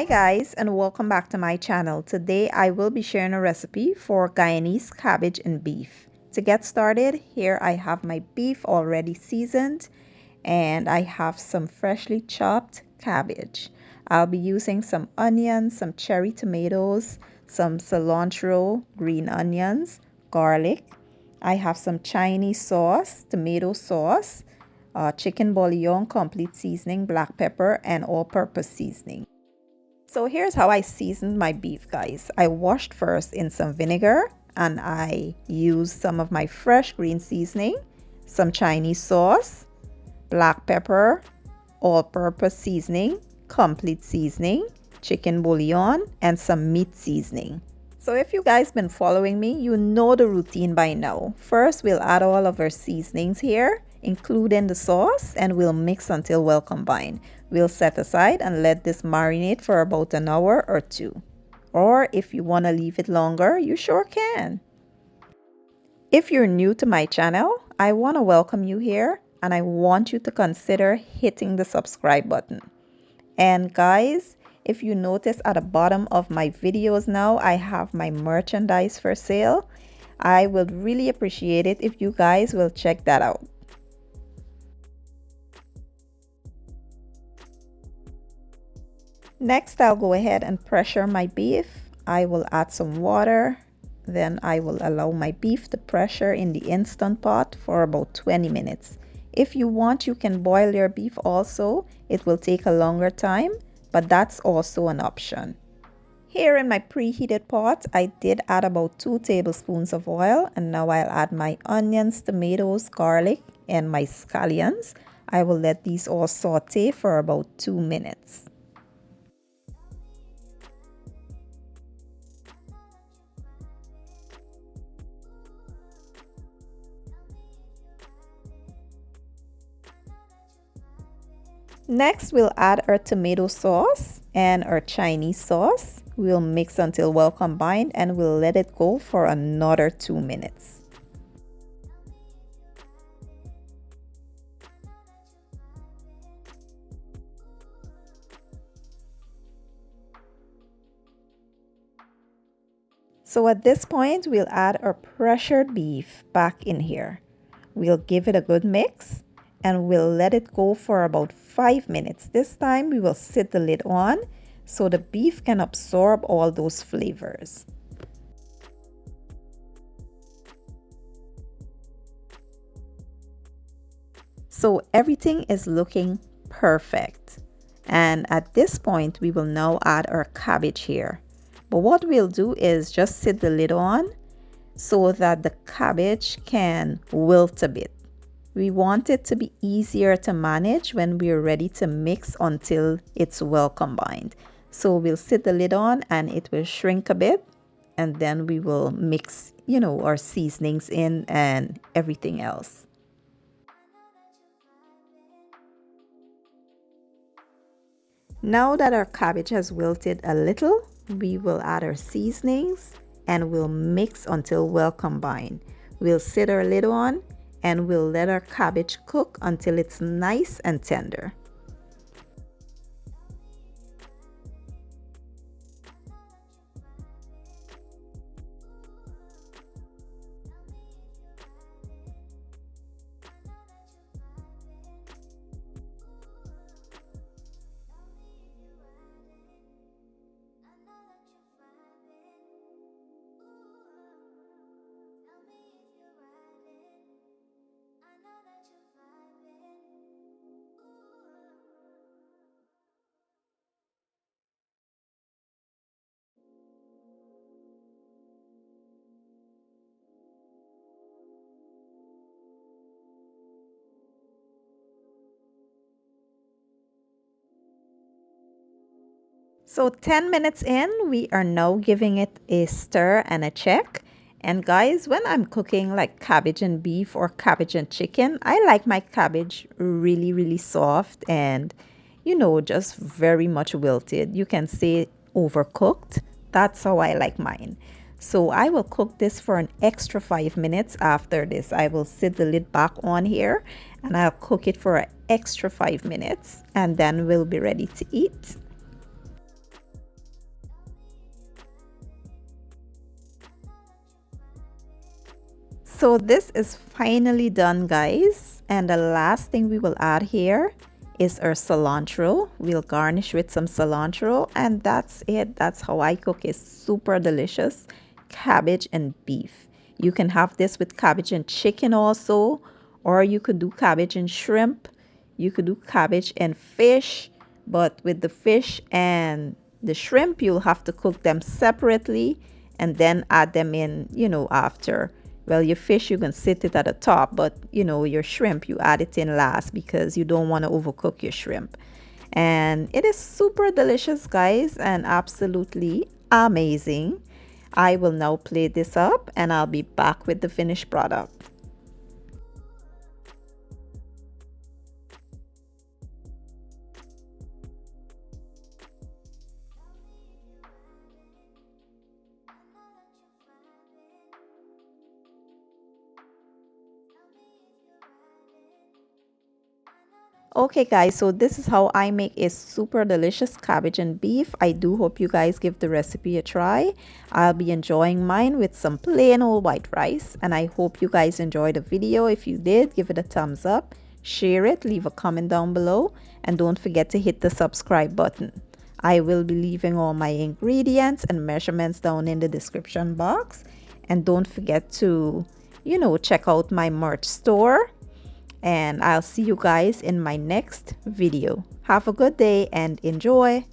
Hi guys, and welcome back to my channel. Today I will be sharing a recipe for guyanese cabbage and beef. To get started, here I have my beef already seasoned and I have some freshly chopped cabbage. I'll be using some onions, some cherry tomatoes, some cilantro, green onions, garlic. I have some Chinese sauce, tomato sauce, chicken bouillon, complete seasoning, black pepper, and all-purpose seasoning. So here's how I seasoned my beef, guys. I washed first in some vinegar and I used some of my fresh green seasoning, some Chinese sauce, black pepper, all-purpose seasoning, complete seasoning, chicken bouillon, and some meat seasoning. So if you guys been following me, you know the routine by now. First, we'll add all of our seasonings here, including the sauce, and we'll mix until well combined. We'll set aside and let this marinate for about an hour or two. Or if you want to leave it longer, you sure can. If you're new to my channel, I want to welcome you here and I want you to consider hitting the subscribe button. And guys, if you notice at the bottom of my videos now, I have my merchandise for sale. I would really appreciate it if you guys will check that out. Next, I'll go ahead and pressure my beef. I will add some water. Then I will allow my beef to pressure in the Instant Pot for about 20 minutes. If you want, you can boil your beef also. It will take a longer time, but that's also an option. Here in my preheated pot, I did add about 2 tablespoons of oil, and now I'll add my onions, tomatoes, garlic, and my scallions. I will let these all saute for about 2 minutes. Next, we'll add our tomato sauce and our Chinese sauce. We'll mix until well combined and we'll let it go for another 2 minutes. So at this point, we'll add our pressured beef back in here. We'll give it a good mix and we'll let it go for about 5 minutes. This time we will sit the lid on so the beef can absorb all those flavors. So everything is looking perfect. And at this point, we will now add our cabbage here. But what we'll do is just sit the lid on so that the cabbage can wilt a bit. We want it to be easier to manage when we're ready to mix until it's well combined. So we'll sit the lid on and it will shrink a bit and then we will mix, our seasonings in and everything else. Now that our cabbage has wilted a little, we will add our seasonings and we'll mix until well combined. We'll sit our lid on and we'll let our cabbage cook until it's nice and tender. So 10 minutes in, we are now giving it a stir and a check. And guys, when I'm cooking like cabbage and beef or cabbage and chicken, I like my cabbage really, really soft and, just very much wilted. You can say overcooked. That's how I like mine. So I will cook this for an extra 5 minutes after this. I will sit the lid back on here and I'll cook it for an extra 5 minutes and then we'll be ready to eat. So this is finally done, guys. And the last thing we will add here is our cilantro. We'll garnish with some cilantro, and that's it. That's how I cook. It's super delicious cabbage and beef. You can have this with cabbage and chicken also, or you could do cabbage and shrimp. You could do cabbage and fish, but with the fish and the shrimp, you'll have to cook them separately and then add them in, after. Well, your fish, you can sit it at the top, but your shrimp, you add it in last because you don't want to overcook your shrimp. And it is super delicious, guys, and absolutely amazing. I will now plate this up and I'll be back with the finished product. Okay guys, so this is how I make a super delicious cabbage and beef. I do hope you guys give the recipe a try. I'll be enjoying mine with some plain old white rice, and I hope you guys enjoyed the video. If you did, give it a thumbs up, share it, leave a comment down below, and don't forget to hit the subscribe button. I will be leaving all my ingredients and measurements down in the description box, and don't forget to check out my merch store, and I'll see you guys in my next video. Have a good day and enjoy.